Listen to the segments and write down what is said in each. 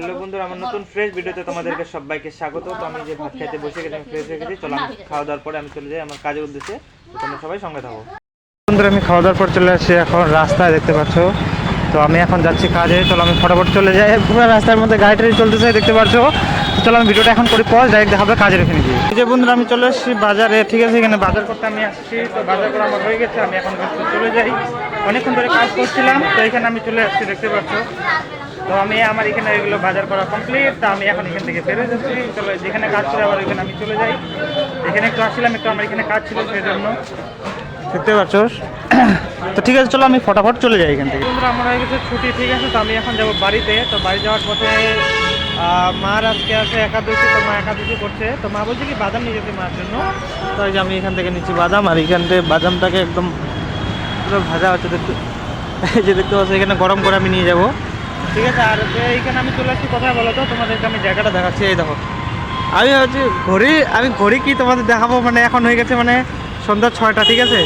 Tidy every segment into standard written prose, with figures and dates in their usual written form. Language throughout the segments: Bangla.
হ্যালো বন্ধুরা, আমার নতুন ফ্রেশ ভিডিওতে তোমাদেরকে সবাইকে স্বাগত। তো আমি যে ভাত খাইতে বসে গেছি, আমি ফ্রেশ হয়ে গেছি। চলো আমি খাওয়া দাওয়ার পরে আমি চলে যাই আমার কাজের উদ্দেশ্যে। তোমরা সবাই সঙ্গে থাকো। বন্ধুরা, আমি খাওয়া দাওয়ার পর চলে আসছি এখন রাস্তায়, দেখতে পাচ্ছ। তো আমি এখন যাচ্ছি কাজে। চলো আমি ফটাফট চলে যাই। পুরো রাস্তার মধ্যে গাড়ি টাড়ি চলতেছে, দেখতে পাচ্ছ। চলো আমি ভিডিওটা এখন করি, পর ডাইরেক্ট দেখাবে কাজের এখানে গিয়ে। এই যে বন্ধুরা, আমি চলে আসছি বাজারে, ঠিক আছে। এখানে বাজার করতে আমি আসছি। তো বাজার করা আমার হয়ে গেছে, আমি এখন চলে যাই। অনেকক্ষণ ধরে কাজ করছিলাম, তো এখানে আমি চলে আসছি, দেখতে পাচ্ছ। তো আমি আমার এখানে এগুলো বাজার করা কমপ্লিট। তো আমি এখন এখান থেকে বেরোয় যাচ্ছি। চলো যেখানে কাজ ছিল আবার ওইখানে আমি চলে যাই। এখানে একটু আসছিলাম, একটু আমার এখানে কাজ ছিল, সেই জন্য, দেখতে পাচ্ছ। তো ঠিক আছে, চলো আমি ফটাফট চলে যাই এখান থেকে। বন্ধুরা, আমার হয়ে গেছে ছুটি, ঠিক আছে। তো আমি এখন যাবো বাড়িতে। তো বাড়ি যাওয়ার পথে মার আজকে আছে একাদশী। তো মা একাদশী করছে। তো মা বলছে কি বাদাম নিয়ে যেতে মার জন্য। তো এই যে আমি এখান থেকে নিচ্ছি বাদাম। আর এখান থেকে বাদামটাকে একদম পুরো ভাজা হচ্ছে, দেখতে এই যে দেখতে পাচ্ছ, এখানে গরম করে আমি নিয়ে যাবো, ঠিক আছে। আর এইখানে আমি চলে আসছি, কথা বলো তো তোমাদেরকে আমি জায়গাটা দেখাচ্ছি। এই দেখো, আমি হচ্ছে ঘড়ি কি তোমাদের দেখাবো, মানে এখন হয়ে গেছে মানে সন্ধ্যা 6টা, ঠিক আছে।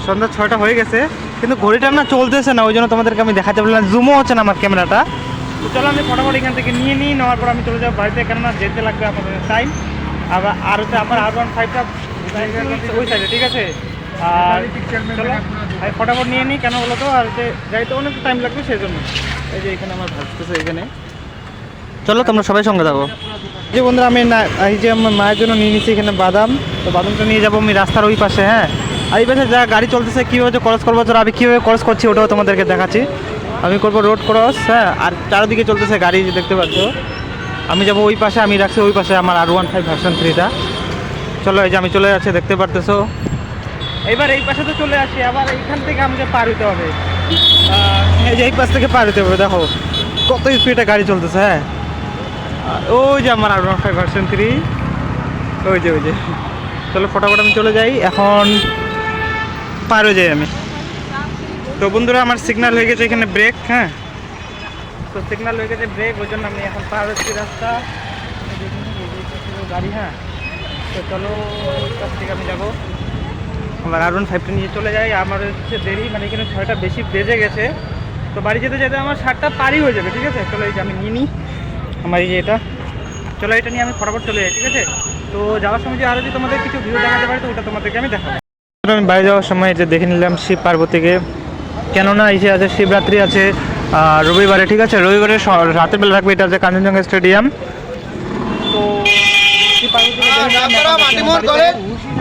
সন্ধ্যা 6টা হয়ে গেছে, কিন্তু ঘড়িটা না চলতেছে না, ওই জন্য তোমাদেরকে আমি দেখাতে পারলাম, জুমও হচ্ছে না আমার ক্যামেরাটা। তো চলো আমি ফটাফট এখান থেকে নিয়ে নেওয়ার পর আমি চলে যাবো বাড়িতে, কেননা যেতে লাগবে আমাদের টাইম। আর হচ্ছে আমার R15টা ওই সাইডে, ঠিক আছে। আর চলো আমি ফটাফট নিয়ে নিই, কেন বলো তো, আর হচ্ছে গাড়িতে অনেক টাইম লাগবে, সেই জন্য। এই যে এখানে আমার ভাজতেছে এখানে। চলো তোমরা সবাই সঙ্গে থাকো। যে বন্ধুরা, আমি না এই যে আমার মায়ের জন্য নিয়ে নিচ্ছি এখানে বাদাম। তো বাদামটা নিয়ে যাবো আমি রাস্তার ওই পাশে, হ্যাঁ। আর এই পাশে যা গাড়ি চলতেছে, কীভাবে ক্রস করবো, চলো আমি কীভাবে ক্রস করছি ওটাও তোমাদেরকে দেখাচ্ছি। আমি করবো রোড ক্রস, হ্যাঁ। আর চারিদিকে চলতেছে গাড়ি, দেখতে পাচ্ছ। আমি যাবো ওই পাশে, আমি রাখছি ওই পাশে আমার R15 ভার্সন 3টা। চলো এই যে আমি চলে যাচ্ছি, দেখতে পারতেছো। এইবার এই পাশে তো চলে আসি, আবার এইখান থেকে আমাকে পার হইতে হবে। এই যে এই পাশ থেকে পার হইতে হবে, দেখো কত স্পিডে গাড়ি চলতেছে, হ্যাঁ। ওই যে আমার R15 ভার্সন 3, ওই যে চলো ফটাফট আমি চলে যাই, এখন পার হয়ে যাই আমি। তো বন্ধুরা, আমার সিগন্যাল হয়ে গেছে এখানে ব্রেক, হ্যাঁ। তো সিগন্যাল হয়ে গেছে ব্রেক, ওই জন্য আমি এখন পার হচ্ছি রাস্তা গাড়ি, হ্যাঁ। তো চলো ওই কাছ থেকে আমি যাবো, আমার R15টা নিয়ে চলে যাই। আমার হচ্ছে দেরি, মানে এখানে 6টা বেশি বেজে গেছে। তো বাড়ি যেতে যেতে আমার 7টা পারই হয়ে যাবে, ঠিক আছে। চলো এই যে আমি নিয়ে নিই আমার এই যে এটা, চলো এটা নিয়ে আমি ফটাফট চলে যাই, ঠিক আছে। তো যাওয়ার সময় যে আরও যদি তোমাদের কিছু ভিউ দেখাতে পারি, তো ওটা তোমাদেরকে আমি দেখাবো। আমি বাড়ি যাওয়ার সময় যে দেখে নিলাম শিব পার্বতীকে, কেননা এসে আছে শিবরাত্রি আছে রবিবারে, ঠিক আছে। রবিবারে রাতের বেলা রাখবে, এটা আছে কাঞ্চনজঙ্ঘা স্টেডিয়াম। তো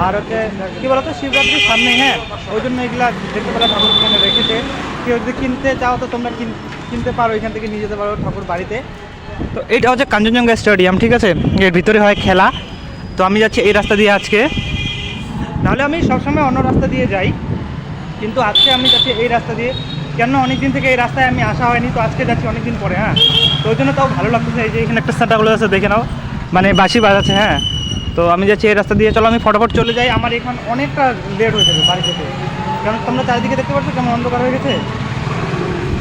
আর হচ্ছে কী বলতো, শিবরাত্রির সামনে, হ্যাঁ। ওই জন্য এগুলা দেখতে পেলে ঠাকুর এখানে রেখেছে। কেউ যদি কিনতে চাও তো তোমরা কিনতে পারো, এখান থেকে নিয়ে যেতে পারো ঠাকুর বাড়িতে। তো এইটা হচ্ছে কাঞ্চনজঙ্ঘা স্টেডিয়াম, ঠিক আছে। এর ভিতরে হয় খেলা। তো আমি যাচ্ছি এই রাস্তা দিয়ে আজকে, নাহলে আমি সবসময় অন্য রাস্তা দিয়ে যাই, কিন্তু আজকে আমি যাচ্ছি এই রাস্তা দিয়ে। কেন অনেক দিন থেকে এই রাস্তায় আমি আসা হয়নি, তো আজকে যাচ্ছি অনেক দিন পরে, হ্যাঁ। তো ওই জন্য তাও ভালো লাগতেছে। এই যে এখানে একটা সাটাগুলো আছে, দেখে নাও, মানে বাঁশি বাজাচ্ছে, হ্যাঁ। তো আমি যাচ্ছি এই রাস্তা দিয়ে, চলো আমি ফটাফট চলে যাই। আমার এখন অনেকটা লেট হয়ে যাবে বাড়ি যেতে, কারণ তোমরা চারিদিকে দেখতে পাচ্ছ কেমন অন্ধকার হয়ে গেছে।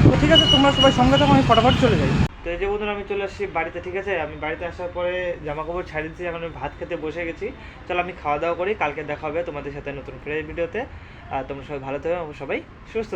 তো ঠিক আছে, তোমরা সবাই সঙ্গে থাকো, আমি ফটাফট চলে যাই। তো এই যে বন্ধুরা, আমি চলে আসছি বাড়িতে, ঠিক আছে। আমি বাড়িতে আসার পরে জামা কাপড় ছাড়িয়ে দিচ্ছি, এখন আমি ভাত খেতে বসে গেছি। চলো আমি খাওয়া দাওয়া করি, কালকে দেখা হবে তোমাদের সাথে নতুন ফ্রেশ ভিডিওতে। আর তোমরা সবাই ভালো থাকবে, সবাই সুস্থ।